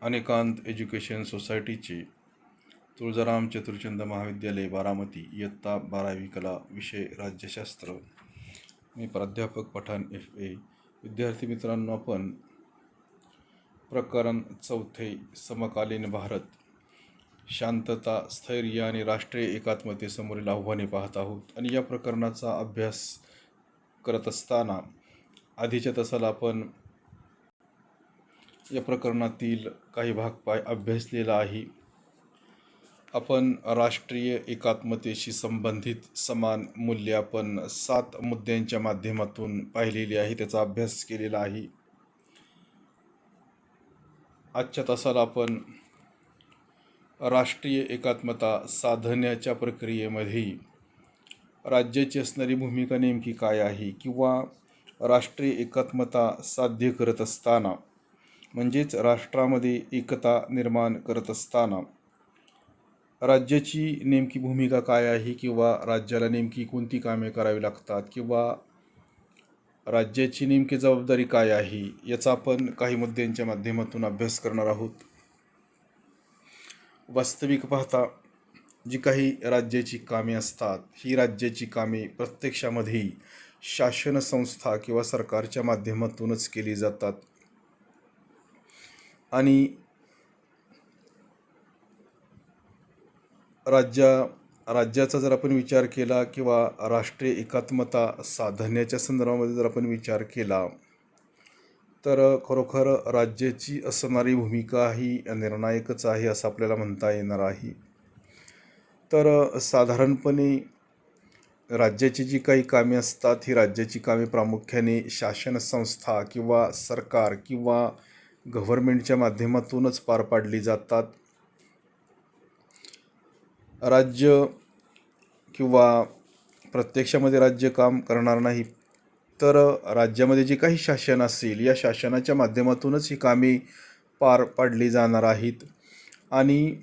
अनेकांत education सोसायटीचे तुळजाराम चतुर्चंद महाविद्यालय बारामती इयत्ता 12वी कला विषय राज्यशास्त्र. मी प्राध्यापक पठाण FA. विद्यार्थी मित्रांनो, आपण प्रकरण 4 समकालीन भारत, शांतता, स्थैर्य आणि राष्ट्रीय एकात्मतेसमोरील आव्हाने पाहत आहोत. आणि या प्रकरणाचा अभ्यास करत असताना आधीच्या तासाला आपण या प्रकरणातील काही भाग अभ्यासलेला आहे. आपण राष्ट्रीय एकात्मतेशी संबंधित समान मूल्ये आपण 7 मुद्द्यांच्या माध्यमातून पाहिलेली आहे, त्याचा अभ्यास केलेला आहे. आजच्या तासाला आपण राष्ट्रीय एकात्मता साधण्याच्या प्रक्रियेमध्ये राज्याची असणारी भूमिका नेमकी काय आहे, किंवा राष्ट्रीय एकात्मता साध्य करत असताना म्हणजेच राष्ट्रामध्ये एकता निर्माण करत असताना राज्याची नेमकी भूमिका काय आहे, किंवा राज्याला नेमकी कोणती कामे करावी लागतात, किंवा राज्याची नेमकी जबाबदारी काय आहे, याचा आपण काही मुद्द्यांच्या माध्यमातून अभ्यास करणार आहोत. वास्तविक पाहता जी काही राज्याची कामे असतात, ही राज्याची कामे प्रत्यक्षामध्ये शासन संस्था किंवा सरकारच्या माध्यमातूनच केली जातात. आणि राज्याचा जर आपण विचार केला, किंवा राष्ट्रीय एकात्मता साधण्याच्या संदर्भामध्ये जर आपण विचार केला, तर खरोखर राज्याची असणारी भूमिका ही निर्णायकच आहे असं आपल्याला म्हणता येणार आहे. तर साधारणपणे राज्याची जी काही कामे असतात, ही राज्याची कामे प्रामुख्याने शासन संस्था किंवा सरकार किंवा गव्हर्नमेंटच्या माध्यमातूनच पार पाडली जातात. राज्य किंवा प्रत्यक्षामध्ये राज्य काम करणार नाही, तर राज्यामध्ये जे काही शासन असेल, या शासनाच्या माध्यमातूनच ही कामे पार पाडली जाणार आहेत. आणि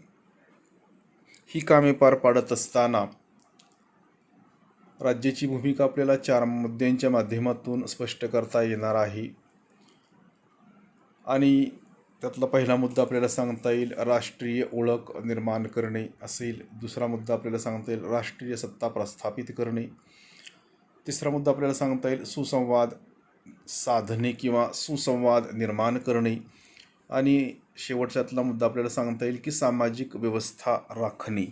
ही कामे पार पाडत असताना राज्याची भूमिका आपल्याला 4 मुद्द्यांच्या माध्यमातून स्पष्ट करता येणार आहे. आणि त्यातला पहिला मुद्दा आपल्याला सांगता येईल राष्ट्रीय ओळख निर्माण करणे असेल. दुसरा मुद्दा आपल्याला सांगता येईल राष्ट्रीय सत्ता प्रस्थापित करणे. तिसरा मुद्दा आपल्याला सांगता येईल सुसंवाद साधणे किंवा सुसंवाद निर्माण करणे. आणि शेवटच्यातला मुद्दा आपल्याला सांगता येईल की सामाजिक व्यवस्था राखणे.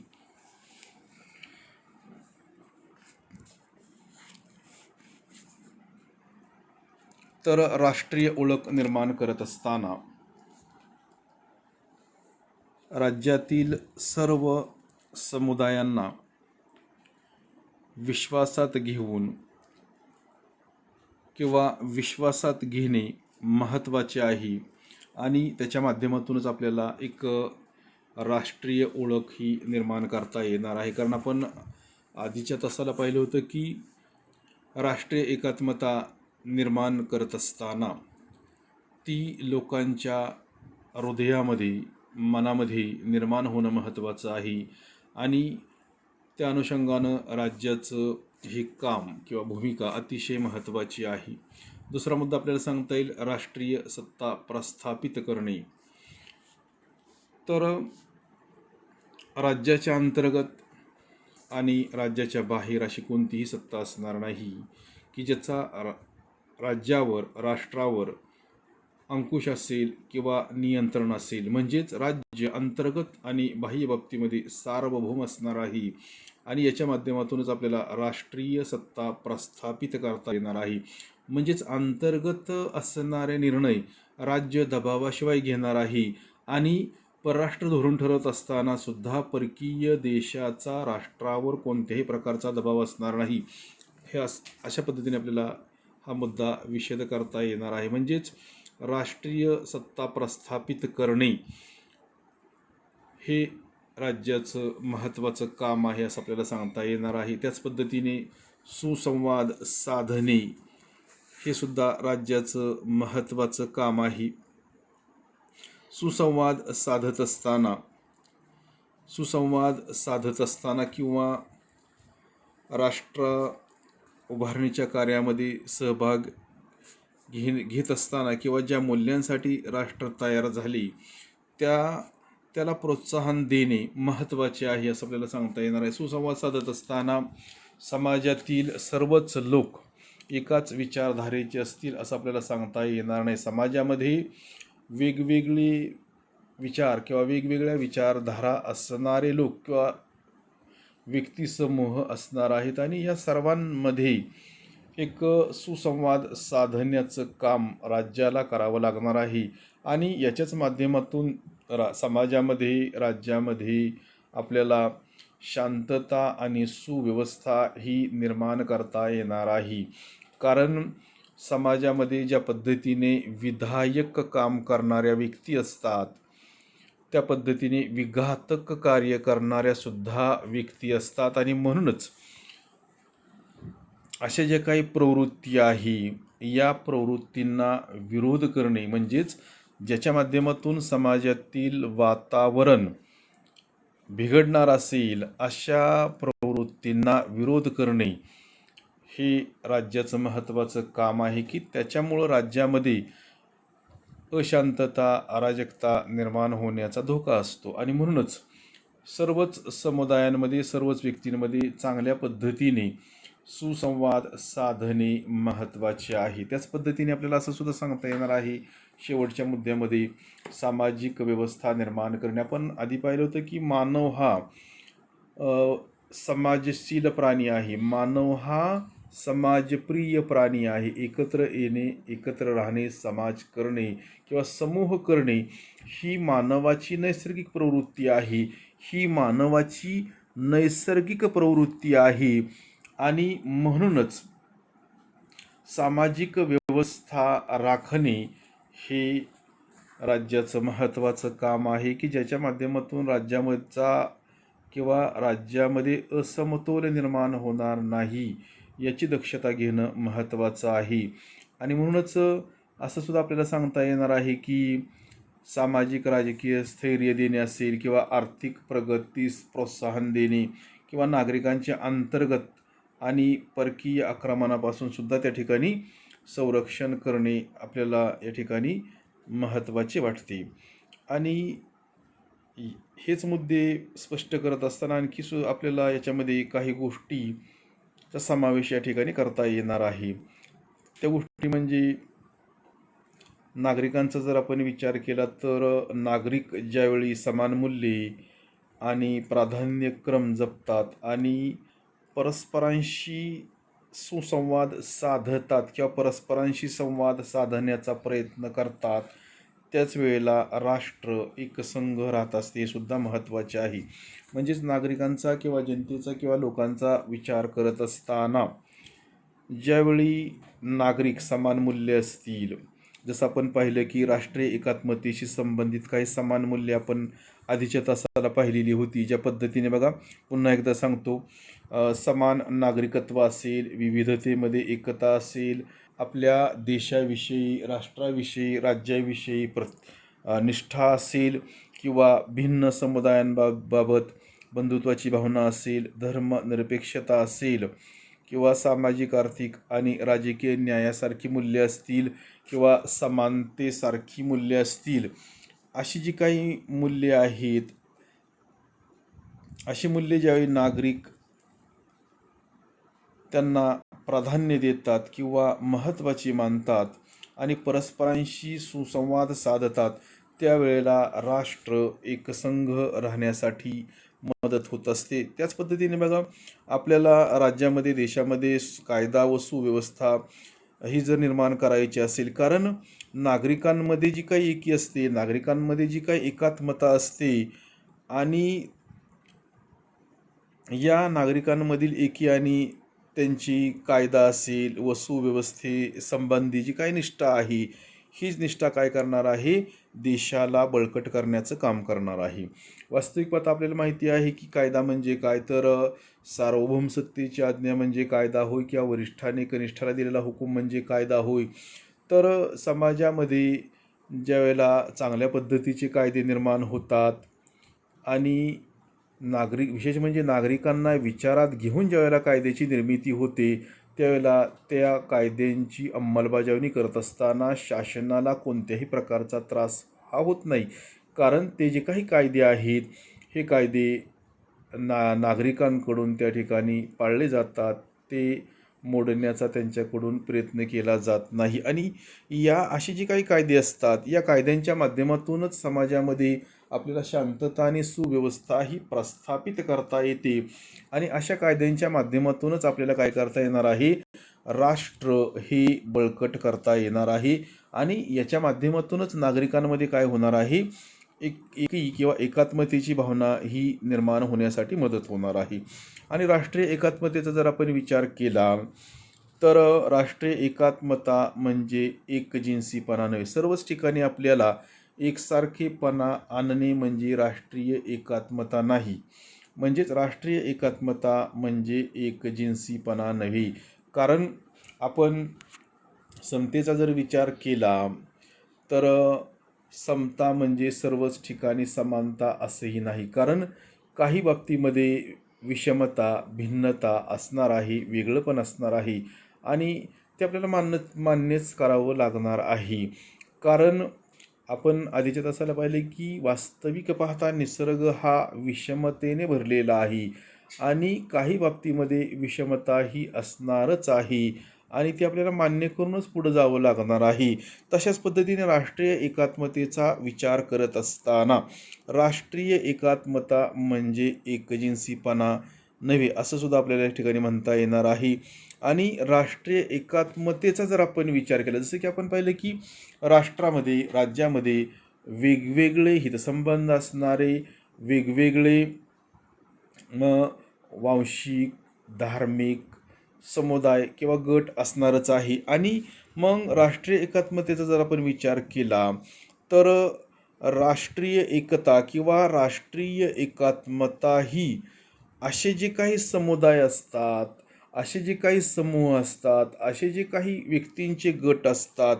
तर राष्ट्रीय ओळख निर्माण करत असताना राज्यातील सर्व समुदायांना विश्वासात घेऊन किंवा विश्वासात घेणे महत्त्वाचे आहे. आणि त्याच्या माध्यमातूनच आपल्याला एक राष्ट्रीय ओळख ही निर्माण करता येणार आहे. कारण आपण आधीच्या तासाला पाहिलं होतं की राष्ट्रीय एकात्मता निर्माण करत असताना ती लोकांच्या हृदयामध्ये मनामध्ये निर्माण होणं महत्त्वाचं आहे. आणि त्या अनुषंगानं राज्याचं हे काम किंवा भूमिका अतिशय महत्त्वाची आहे. दुसरा मुद्दा आपल्याला सांगता येईल राष्ट्रीय सत्ता प्रस्थापित करणे. तर राज्याच्या अंतर्गत आणि राज्याच्या बाहेर अशी कोणतीही सत्ता असणार नाही की ज्याचा राज्यावर राष्ट्रावर अंकुश असेल किंवा नियंत्रण असेल. म्हणजेच राज्य अंतर्गत आणि बाह्य बाबतीमध्ये सार्वभौम असणार आहे. आणि याच्या माध्यमातूनच आपल्याला राष्ट्रीय सत्ता प्रस्थापित करता येणार आहे. म्हणजेच अंतर्गत असणारे निर्णय राज्य दबावाशिवाय घेणार आहे. आणि परराष्ट्र धोरण ठरवत असताना सुद्धा परकीय देशाचा राष्ट्रावर कोणत्याही प्रकारचा दबाव असणार नाही. हे अशा पद्धतीने आपल्याला हा मुद्दा विशद करता येणार आहे. म्हणजेच राष्ट्रीय सत्ता प्रस्थापित करणे हे राज्याचं महत्त्वाचं काम आहे असं आपल्याला सांगता येणार आहे. त्याच पद्धतीने सुसंवाद साधणे हे सुद्धा राज्याचं महत्त्वाचं काम आहे. सुसंवाद साधत असताना किंवा राष्ट्र उभारणीच्या कार्यामध्ये सहभाग घेत असताना किंवा ज्या मूल्यांसाठी राष्ट्र तयार झाली त्याला प्रोत्साहन देणे महत्त्वाचे आहे असं आपल्याला सांगता येणार आहे. सुसंवाद साधत असताना समाजातील सर्वच लोक एकाच विचारधारेचे असतील असं आपल्याला सांगता येणार नाही. समाजामध्ये वेगवेगळे विचार किंवा वेगवेगळ्या विचारधारा असणारे लोक किंवा व्यक्तिसमूह असणार आहेत आणि या सर्वांमध्ये एक सुसंवाद साधण्याचं काम राज्याला करावं लागणार आहे आणि याच्याच माध्यमातून समाजामध्ये राज्यामध्ये आपल्याला शांतता आणि सुव्यवस्था ही निर्माण करता येणार आहे. कारण समाजामध्ये ज्या पद्धतीने विधायक काम करणाऱ्या व्यक्ती असतात त्या पद्धतीने विघातक कार्य करणाऱ्या सुद्धा व्यक्ती असतात आणि म्हणूनच अशा ज्या काही प्रवृत्ती आहे या प्रवृत्तींना विरोध करणे म्हणजेच ज्याच्या माध्यमातून समाजातील वातावरण बिघडणार असेल अशा प्रवृत्तींना विरोध करणे हे राज्याचं महत्त्वाचं काम आहे की त्याच्यामुळं राज्यामध्ये अशांतता अराजकता निर्माण होण्याचा धोका असतो आणि म्हणूनच सर्वच समुदायांमध्ये सर्वच व्यक्तींमध्ये चांगल्या पद्धतीने सुसंवाद साधणे महत्त्वाचे आहे. त्याच पद्धतीने आपल्याला असं सुद्धा सांगता येणार आहे शेवटच्या मुद्द्यामध्ये सामाजिक व्यवस्था निर्माण करणे. आपण आधी पाहिलं होतं की मानव हा समाजशील प्राणी आहे. मानव हा समाजप्रिय प्राणी आहे. एकत्र येणे एकत्र राहणे समाज करणे किंवा समूह करणे ही मानवाची नैसर्गिक प्रवृत्ती आहे. ही मानवाची नैसर्गिक प्रवृत्ती आहे आणि म्हणूनच सामाजिक व्यवस्था राखणे हे राज्याचं महत्त्वाचं काम आहे की ज्याच्या माध्यमातून राज्यामध्ये असमतोल निर्माण होणार नाही याची दक्षता घेणं महत्त्वाचं आहे. आणि म्हणूनच असं सुद्धा आपल्याला सांगता येणार आहे की सामाजिक राजकीय स्थैर्य देणे असेल किंवा आर्थिक प्रगतीस प्रोत्साहन देणे किंवा नागरिकांच्या अंतर्गत आणि परकीय आक्रमणापासून सुद्धा त्या ठिकाणी संरक्षण करणे आपल्याला या ठिकाणी महत्त्वाचे वाटते. आणि हेच मुद्दे स्पष्ट करत असताना आणखी आपल्याला याच्यामध्ये काही गोष्टीचा समावेश या ठिकाणी करता येणार आहे. त्या गोष्टी म्हणजे नागरिकांचा जर आपण विचार केला तर नागरिक ज्यावेळी समान मूल्ये आणि प्राधान्यक्रम जपतात आणि परस्परांशी सुसंवाद साधतात किंवा परस्परांशी संवाद साधण्याचा प्रयत्न करतात त्याच वेळेला राष्ट्र एकसंघ राहत असते हे सुद्धा महत्त्वाचे आहे. म्हणजेच नागरिकांचा किंवा जनतेचा किंवा लोकांचा विचार करत असताना ज्यावेळी नागरिक समान मूल्य असतील, जसं आपण पाहिलं की राष्ट्रीय एकात्मतेशी संबंधित काही समान मूल्ये आपण आधीच्या तासाला पाहिलेली होती. ज्या पद्धतीने बघा पुन्हा एकदा सांगतो, समान नागरिकत्व असेल, विविधतेमध्ये एकता असेल, आपल्या देशाविषयी राष्ट्राविषयी राज्याविषयी निष्ठा असेल किंवा भिन्न समुदायांबाबत बंधुत्वाची भावना असेल, धर्मनिरपेक्षता असेल किंवा सामाजिक आर्थिक आणि राजकीय न्यायासारखी मूल्ये असतील किंवा समानतेसारखी मूल्ये असतील, अशी जी काही मूल्ये आहेत अशी मूल्ये ज्यावेळी नागरिक त्यांना प्राधान्य देतात किंवा महत्त्वाची मानतात आणि परस्परांशी सुसंवाद साधतात त्यावेळेला राष्ट्र एकसंघ राहण्यासाठी मदत होत असते. त्याच पद्धतीने बघा आपल्याला राज्यामध्ये देशामध्ये कायदा व सुव्यवस्था ही जर निर्माण करायची असेल, कारण नागरिकांमध्ये जी काही एकी असते, नागरिकांमध्ये जी काही एकात्मता असते आणि या नागरिकांमधील एकी आणि त्यांची कायदा असेल व सुव्यवस्थेसंबंधी जी काही निष्ठा आहे हीच निष्ठा काय करणार आहे, देशाला बळकट करण्याचं काम करणार आहे. वास्तविक पाहता आपल्याला माहिती आहे की कायदा म्हणजे काय, तर सार्वभौम सत्तेची आज्ञा म्हणजे कायदा होय किंवा वरिष्ठाने कनिष्ठाला दिलेला हुकूम म्हणजे कायदा होय. तर समाजामध्ये ज्यावेळेला चांगल्या पद्धतीचे कायदे निर्माण होतात आणि विशेष म्हणजे नागरिकांना विचारात घेऊन ज्यावेळेला कायद्याची निर्मिती होते त्यावेळेला त्या कायद्यांची अंमलबजावणी करत असताना शासनाला कोणत्याही प्रकारचा त्रास हा होत नाही. कारण ते जे काही कायदे आहेत हे कायदे नागरिकांकडून त्या ठिकाणी पाळले जातात, ते मोडण्याचा त्यांच्याकडून प्रयत्न केला जात नाही. आणि या असे जे काही कायदे असतात या कायद्यांच्या माध्यमातूनच समाजामध्ये आपल्याला शांतता आणि सुव्यवस्था ही प्रस्थापित करता येते. आणि अशा कायद्यांच्या माध्यमातूनच आपल्याला काय करता येणार आहे, राष्ट्र हे बळकट करता येणार आहे. आणि याच्या माध्यमातूनच नागरिकांमध्ये काय होणार आहे, एकी किंवा एकात्मतेची भावना ही निर्माण होण्यासाठी मदत होणार आहे. आणि राष्ट्रीय एकात्मतेचा जर आपण विचार केला तर राष्ट्रीय एकात्मता म्हणजे एकजिन्सीपणा नव्हे. सर्वच ठिकाणी आपल्याला एकसारखेपणा आणणे म्हणजे राष्ट्रीय एकात्मता नाही. म्हणजेच राष्ट्रीय एकात्मता म्हणजे एकजिन्सीपणा नव्हे. कारण आपण समतेचा जर विचार केला तर समता म्हणजे सर्वच ठिकाणी समानता असंही नाही. कारण काही बाबतीमध्ये विषमता, भिन्नता असणार आहे, वेगळंपण असणार आहे. आणि ते आपल्याला मान्यच करावं लागणार आहे. कारण आपण आधीच्या तासाला पाहिले की वास्तविक पाहता निसर्ग हा विषमतेने भरलेला आहे. आणि काही बाबतीमध्ये विषमता ही असणारच आहे. आणि ती आपल्याला मान्य करूनच पुढे जावं लागणार आहे. तशाच पद्धतीने राष्ट्रीय एकात्मतेचा विचार करत असताना राष्ट्रीय एकात्मता म्हणजे एकजिन्सीपणा नव्हे असं सुद्धा आपल्याला या ठिकाणी म्हणता येणार आहे. आणि राष्ट्रीय एकात्मतेचा जर आपण विचार केला, जसं की आपण पाहिलं की राष्ट्रामध्ये, राज्यामध्ये वेगवेगळे हितसंबंध असणारे वेगवेगळे वांशिक, धार्मिक समुदाय किंवा गट असणारच आहे. आणि मग राष्ट्रीय एकात्मतेचा जर आपण विचार केला तर राष्ट्रीय एकता किंवा राष्ट्रीय एकात्मता ही असे जे काही समुदाय असतात, असे जे काही समूह असतात, असे जे काही व्यक्तींचे गट असतात,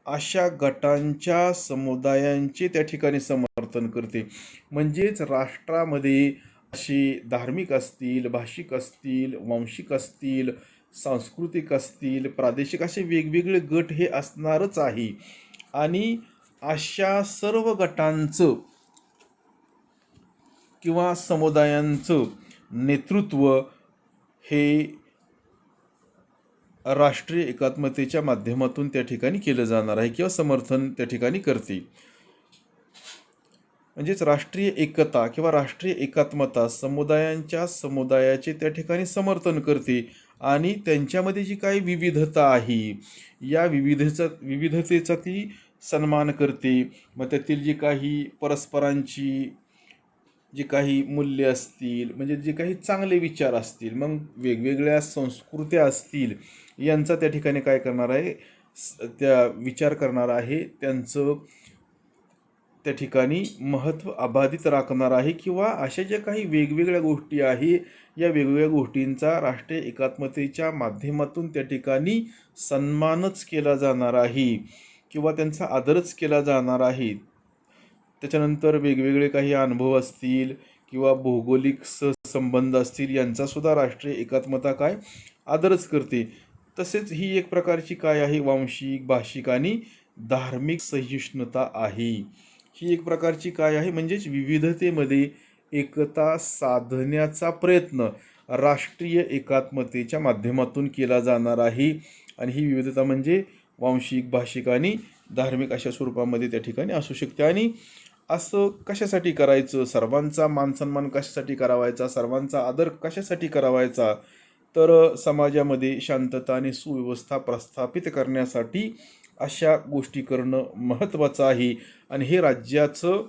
अशा गटांच्या समुदायांचे त्या ठिकाणी समर्थन करते. म्हणजेच राष्ट्रामध्ये असे धार्मिक असतील, भाषिक असतील, वांशिक असतील, सांस्कृतिक असतील, प्रादेशिक असे वेगवेगळे गट हे असणारच आहे. आणि अशा सर्व गटांचं किंवा समुदायांचं नेतृत्व हे राष्ट्रीय एकात्मतेच्या माध्यमातून त्या ठिकाणी केलं जाणार आहे किंवा समर्थन त्या ठिकाणी करते. म्हणजेच राष्ट्रीय एकता किंवा राष्ट्रीय एकात्मता समुदायाचे त्या ठिकाणी समर्थन करते. आणि त्यांच्यामध्ये जी काही विविधता आहे या विविधतेचा ती सन्मान करते. मग त्यातील जी काही परस्परांची जी काही मूल्य असतील, म्हणजे जे काही चांगले विचार असतील, मग वेगवेगळ्या संस्कृत्या असतील, यांचा त्या ठिकाणी काय करणार आहे, त्या विचार करणार आहे, त्यांचं त्या ठिकाणी महत्त्व अबाधित राखणार आहे. किंवा अशा ज्या काही वेगवेगळ्या गोष्टी आहे या वेगवेगळ्या गोष्टींचा राष्ट्रीय एकात्मतेच्या माध्यमातून त्या ठिकाणी सन्मानच केला जाणार आहे किंवा त्यांचा आदरच केला जाणार आहे. त्याच्यानंतर वेगवेगळे काही अनुभव असतील किंवा भौगोलिक संबंध असतील, यांचासुद्धा राष्ट्रीय एकात्मता काय आदरच करते. तसेच ही एक प्रकारची काय आहे, वांशिक, भाषिक आणि धार्मिक सहिष्णुता आहे. ही एक प्रकारची काय आहे, म्हणजेच विविधतेमध्ये एकता साधण्याचा प्रयत्न राष्ट्रीय एकात्मतेच्या माध्यमातून केला जाणार आहे. आणि ही विविधता म्हणजे वांशिक, भाषिक आणि धार्मिक अशा स्वरूपामध्ये त्या ठिकाणी असू शकते. आणि असं कशासाठी करायचं, सर्वांचा मानसन्मान कशासाठी करावायचा, सर्वांचा आदर कशासाठी करावायचा, तर समाजामध्ये शांतता आणि सुव्यवस्था प्रस्थापित करण्यासाठी अशा गोष्टी करणं महत्त्वाचं आहे. आणि हे राज्याचं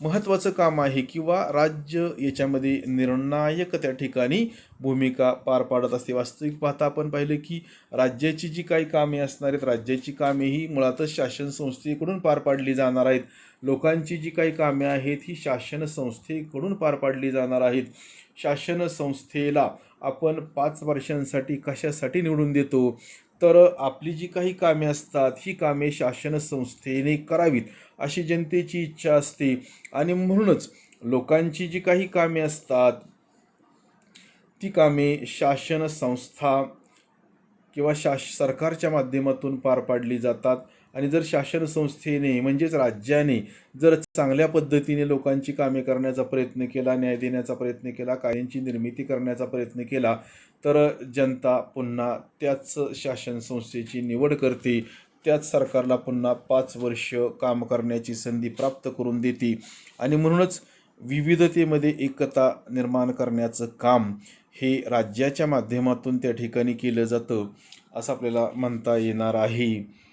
महत्त्वाचं काम आहे किंवा राज्य याच्यामध्ये निर्णायक त्या ठिकाणी भूमिका पार पाडत असते. वास्तविक पाहता आपण पाहिलं की राज्याची जी काही कामे असणार आहेत, राज्याची कामे ही मुळातच शासन संस्थेकडून पार पाडली जाणार आहेत. लोकांची जी काही कामे आहेत ही शासन संस्थेकडून पार पाडली जाणार आहेत. शासन संस्थेला आपण 5 वर्षांसाठी कशासाठी निवडून देतो, तर आपली जी काही कामे असतात ही कामे शासन संस्थेने करावीत अशी जनतेची इच्छा असते. आणि म्हणूनच लोकांची जी काही कामे असतात ती कामे शासन संस्था किंवा सरकारच्या माध्यमातून पार पाडली जातात. आणि जर शासन संस्थेने म्हणजेच राज्याने जर चांगल्या पद्धतीने लोकांची कामे करण्याचा प्रयत्न केला, न्याय देण्याचा प्रयत्न केला, कायद्यांची निर्मिती करण्याचा प्रयत्न केला, तर जनता पुन्हा त्याच शासन संस्थेची निवड करते, त्याच सरकारला पुन्हा 5 वर्ष काम करण्याची संधी प्राप्त करून देते. आणि म्हणूनच विविधतेमध्ये एकता निर्माण करण्याचं काम हे राज्याच्या माध्यमातून त्या ठिकाणी केलं जातं असं आपल्याला म्हणता येणार आहे.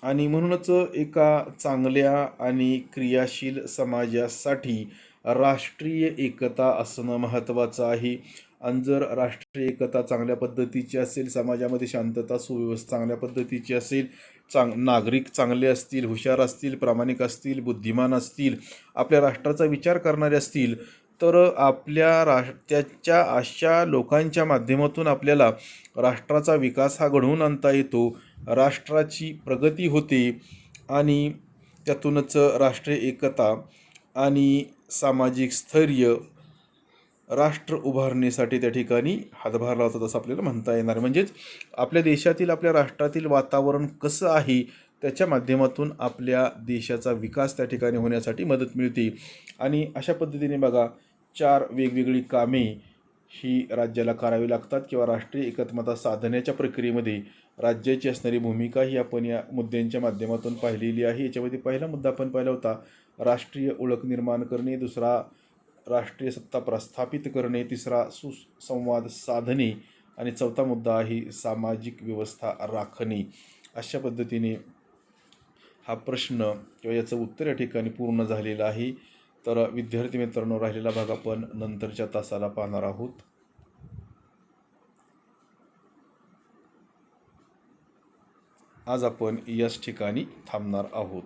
आणि म्हणूनच एका चांगल्या आणि क्रियाशील समाजासाठी राष्ट्रीय एकता असणं महत्त्वाचं आहे. आणि जर राष्ट्रीय एकता चांगल्या पद्धतीची असेल, समाजामध्ये शांतता सुव्यवस्था चांगल्या पद्धतीची असेल, नागरिक चांगले असतील, हुशार असतील, प्रामाणिक असतील, बुद्धिमान असतील, आपल्या राष्ट्राचा विचार करणारे असतील, तर आपल्या त्याच्या अशा लोकांच्या माध्यमातून आपल्याला राष्ट्राचा विकास हा घडवून आणता येतो, राष्ट्राची प्रगती होते. आणि त्यातूनच राष्ट्रीय एकता आणि सामाजिक स्थैर्य राष्ट्र उभारणीसाठी त्या ठिकाणी हातभार लावतात असं आपल्याला म्हणता येणार. म्हणजेच आपल्या देशातील, आपल्या राष्ट्रातील वातावरण कसं आहे त्याच्या माध्यमातून आपल्या देशाचा विकास त्या ठिकाणी होण्यासाठी मदत मिळते. आणि अशा पद्धतीने बघा, 4 वेगवेगळी कामे ही राज्याला करावी लागतात किंवा राष्ट्रीय एकात्मता साधण्याच्या प्रक्रियेमध्ये राज्याची असणारी भूमिका ही आपण या मुद्द्यांच्या माध्यमातून पाहिलेली आहे. याच्यामध्ये पहिला मुद्दा आपण पाहिला होता राष्ट्रीय ओळख निर्माण करणे, दुसरा राष्ट्रीय सत्ता प्रस्थापित करणे, तिसरा सुसंवाद साधणे आणि चौथा मुद्दा आहे सामाजिक व्यवस्था राखणे. अशा पद्धतीने हा प्रश्न किंवा याचं उत्तर या ठिकाणी पूर्ण झालेलं आहे. तर विद्यार्थी मित्रांनो, राहिलेला भाग आपण नंतरच्या तासाला पाहणार आहोत. आज आपण याच ठिकाणी थांबणार आहोत.